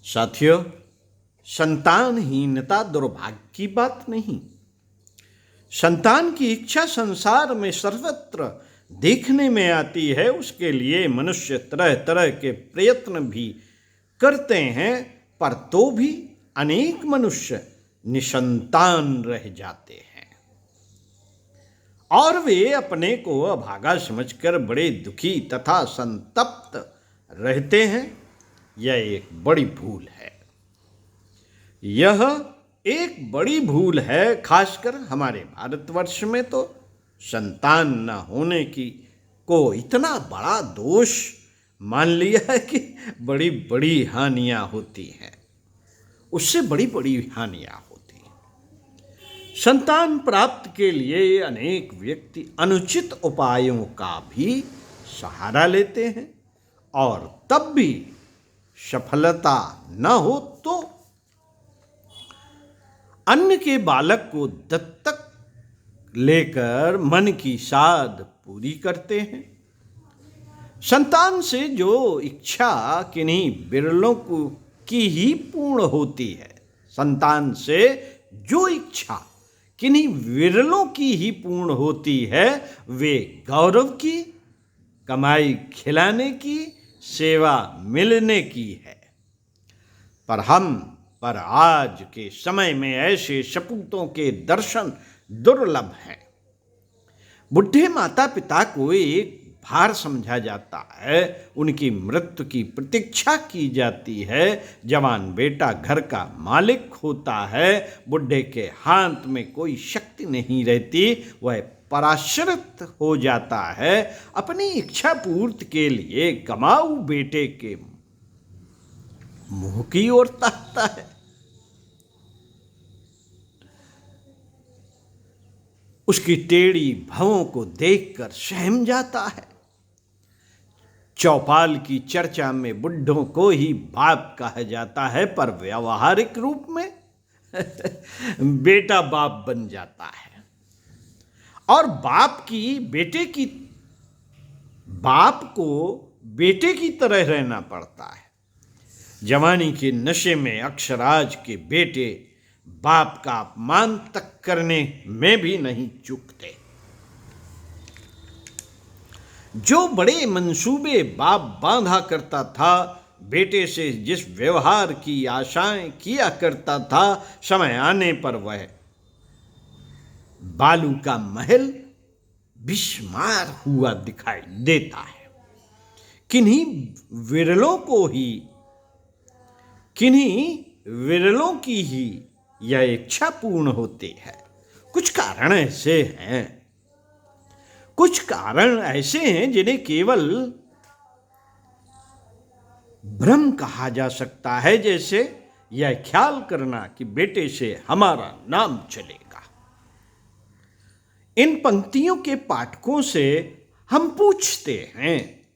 साथियों, संतानहीनता दुर्भाग्य की बात नहीं। संतान की इच्छा संसार में सर्वत्र देखने में आती है। उसके लिए मनुष्य तरह तरह के प्रयत्न भी करते हैं, पर तो भी अनेक मनुष्य निसंतान रह जाते हैं और वे अपने को अभागा समझकर बड़े दुखी तथा संतप्त रहते हैं। यह एक बड़ी भूल है। यह एक बड़ी भूल है। खासकर हमारे भारतवर्ष में तो संतान न होने की को इतना बड़ा दोष मान लिया है कि बड़ी बड़ी हानियां होती हैं, उससे बड़ी बड़ी हानियां होती हैं। संतान प्राप्ति के लिए अनेक व्यक्ति अनुचित उपायों का भी सहारा लेते हैं और तब भी सफलता न हो तो अन्य के बालक को दत्तक लेकर मन की साध पूरी करते हैं। संतान से जो इच्छा किन्हीं बिरलों की ही पूर्ण होती है। संतान से जो इच्छा किन्हीं विरलों की ही पूर्ण होती है, वे गौरव की, कमाई खिलाने की, सेवा मिलने की है। पर आज के समय में ऐसे सपूतों के दर्शन दुर्लभ हैं। बुढ़े माता पिता को एक भार समझा जाता है, उनकी मृत्यु की प्रतीक्षा की जाती है। जवान बेटा घर का मालिक होता है, बुढ़े के हाथ में कोई शक्ति नहीं रहती, वह पराश्रित हो जाता है। अपनी इच्छा पूर्ति के लिए कमाऊ बेटे के मुंह की ओर ताकता है। उसकी टेढ़ी भवों को देखकर सहम जाता है। चौपाल की चर्चा में बुढ़ों को ही बाप कहा जाता है, पर व्यावहारिक रूप में बेटा बाप बन जाता है और बाप को बेटे की तरह रहना पड़ता है। जवानी के नशे में अक्षराज के बेटे बाप का अपमान तक करने में भी नहीं चूकते। जो बड़े मंसूबे बाप बांधा करता था, बेटे से जिस व्यवहार की आशाएं किया करता था, समय आने पर वह बालू का महल बिस्मार हुआ दिखाई देता है। किन्हीं विरलों की ही यह इच्छा पूर्ण होती है। कुछ कारण ऐसे हैं जिन्हें केवल भ्रम कहा जा सकता है, जैसे यह ख्याल करना कि बेटे से हमारा नाम चलेगा। इन पंक्तियों के पाठकों से हम पूछते हैं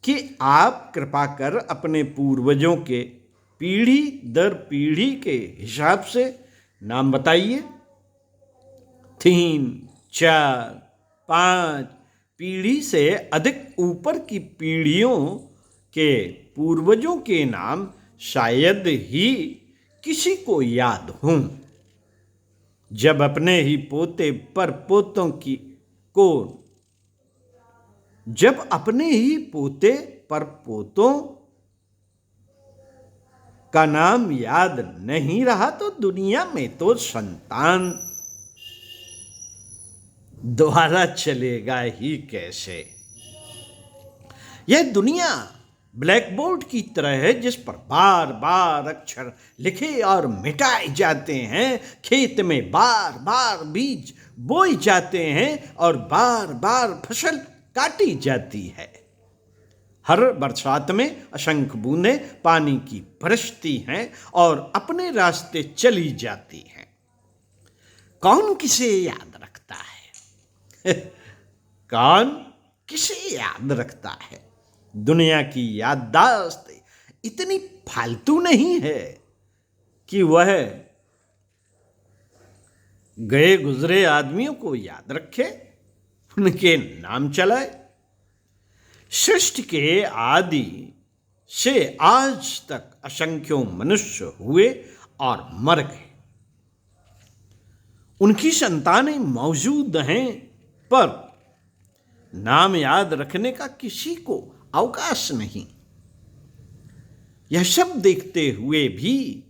कि आप कृपा कर अपने पूर्वजों के पीढ़ी दर पीढ़ी के हिसाब से नाम बताइए। 3, 4, 5 पीढ़ी से अधिक ऊपर की पीढ़ियों के पूर्वजों के नाम शायद ही किसी को याद हों। जब अपने ही पोते पर पोतों का नाम याद नहीं रहा तो दुनिया में तो संतान द्वारा चलेगा ही कैसे। यह दुनिया ब्लैक बोर्ड की तरह है, जिस पर बार बार अक्षर लिखे और मिटाए जाते हैं। खेत में बार बार बीज बोए जाते हैं और बार बार फसल काटी जाती है। हर बरसात में असंख्य बूंदें पानी की बरसती हैं और अपने रास्ते चली जाती हैं। कौन किसे याद रखता है? कौन किसे याद रखता है? दुनिया की याददाश्त इतनी फालतू नहीं है कि वह गए गुजरे आदमियों को याद रखे, उनके नाम चलाए। सृष्टि के आदि से आज तक असंख्यों मनुष्य हुए और मर गए। उनकी संतानें मौजूद हैं, पर नाम याद रखने का किसी को अवकाश नहीं। यह सब देखते हुए भी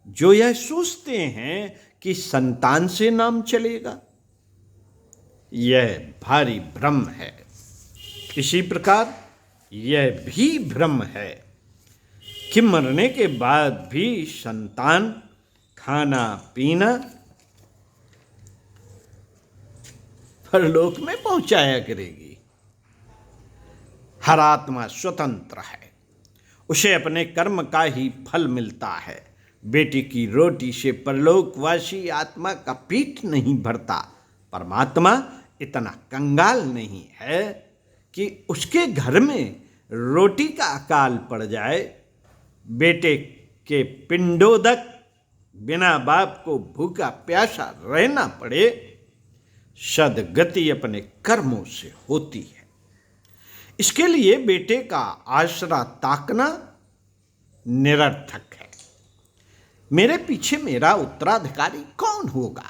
जो यह सोचते हैं कि संतान से नाम चलेगा, यह भारी भ्रम है। इसी प्रकार यह भी भ्रम है कि मरने के बाद भी संतान खाना पीना परलोक में पहुंचाया करेगी। हर आत्मा स्वतंत्र है, उसे अपने कर्म का ही फल मिलता है। बेटी की रोटी से परलोकवासी आत्मा का पेट नहीं भरता। परमात्मा इतना कंगाल नहीं है कि उसके घर में रोटी का अकाल पड़ जाए, बेटे के पिंडोदक बिना बाप को भूखा प्यासा रहना पड़े। सद्गति अपने कर्मों से होती है। इसके लिए बेटे का आसरा ताकना निरर्थक है। मेरे पीछे मेरा उत्तराधिकारी कौन होगा,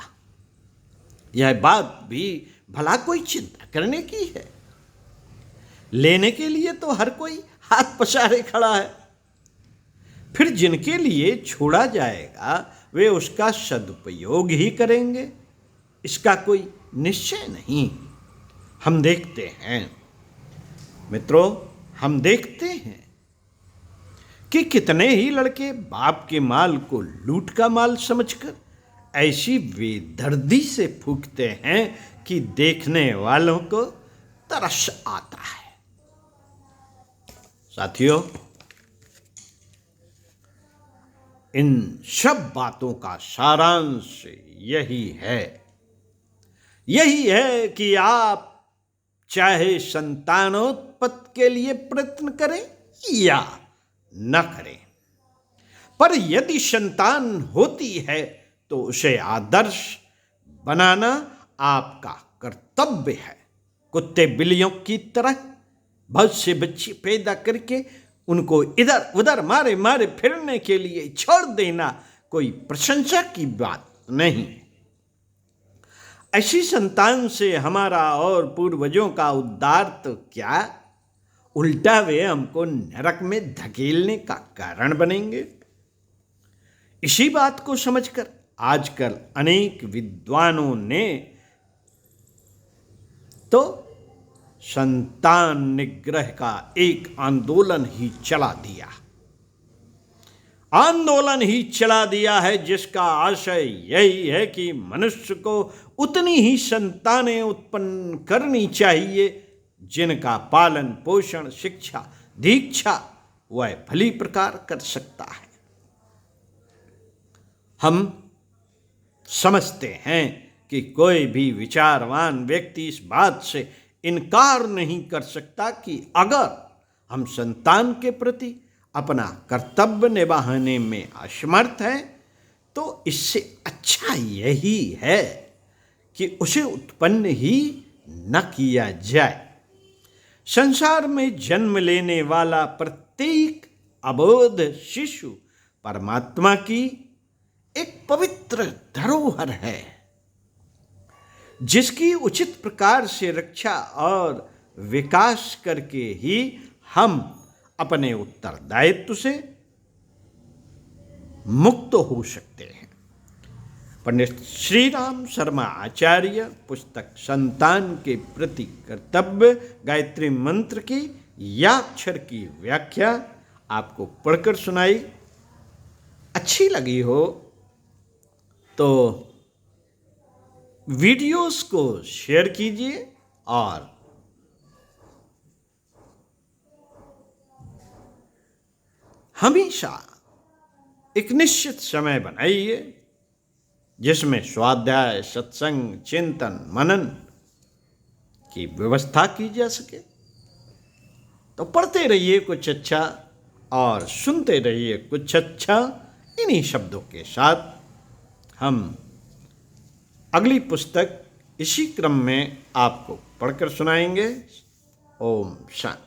यह बात भी भला कोई चिंता करने की है। लेने के लिए तो हर कोई हाथ पसारे खड़ा है। फिर जिनके लिए छोड़ा जाएगा वे उसका सदुपयोग ही करेंगे, इसका कोई निश्चय नहीं। हम देखते हैं मित्रों, हम देखते हैं कि कितने ही लड़के बाप के माल को लूट का माल समझकर ऐसी बेदर्दी से फूंकते हैं कि देखने वालों को तरस आता है। साथियों, इन सब बातों का सारांश यही है कि आप चाहे संतानोत्पत्ति के लिए प्रयत्न करें या न करें, पर यदि संतान होती है तो उसे आदर्श बनाना आपका कर्तव्य है। कुत्ते बिल्लियों की तरह बहुत से बच्चे पैदा करके उनको इधर उधर मारे मारे फिरने के लिए छोड़ देना कोई प्रशंसा की बात नहीं। ऐसी संतान से हमारा और पूर्वजों का उद्धार तो क्या, उल्टा वे हमको नरक में धकेलने का कारण बनेंगे। इसी बात को समझकर आजकल अनेक विद्वानों ने तो संतान निग्रह का एक आंदोलन ही चला दिया है, जिसका आशय यही है कि मनुष्य को उतनी ही संतानें उत्पन्न करनी चाहिए जिनका पालन पोषण शिक्षा दीक्षा वह भली प्रकार कर सकता है। हम समझते हैं कि कोई भी विचारवान व्यक्ति इस बात से इनकार नहीं कर सकता कि अगर हम संतान के प्रति अपना कर्तव्य निभाने में असमर्थ हैं तो इससे अच्छा यही है कि उसे उत्पन्न ही न किया जाए। संसार में जन्म लेने वाला प्रत्येक अबोध शिशु परमात्मा की एक पवित्र धरोहर है, जिसकी उचित प्रकार से रक्षा और विकास करके ही हम अपने उत्तरदायित्व से मुक्त हो सकते हैं। पंडित श्री राम शर्मा आचार्य पुस्तक संतान के प्रति कर्तव्य गायत्री मंत्र की याक्षर की व्याख्या आपको पढ़कर सुनाई। अच्छी लगी हो तो वीडियोस को शेयर कीजिए और हमेशा एक निश्चित समय बनाइए जिसमें स्वाध्याय सत्संग चिंतन मनन की व्यवस्था की जा सके। तो पढ़ते रहिए कुछ अच्छा और सुनते रहिए कुछ अच्छा। इन्हीं शब्दों के साथ हम अगली पुस्तक इसी क्रम में आपको पढ़कर सुनाएंगे। ओम शांति।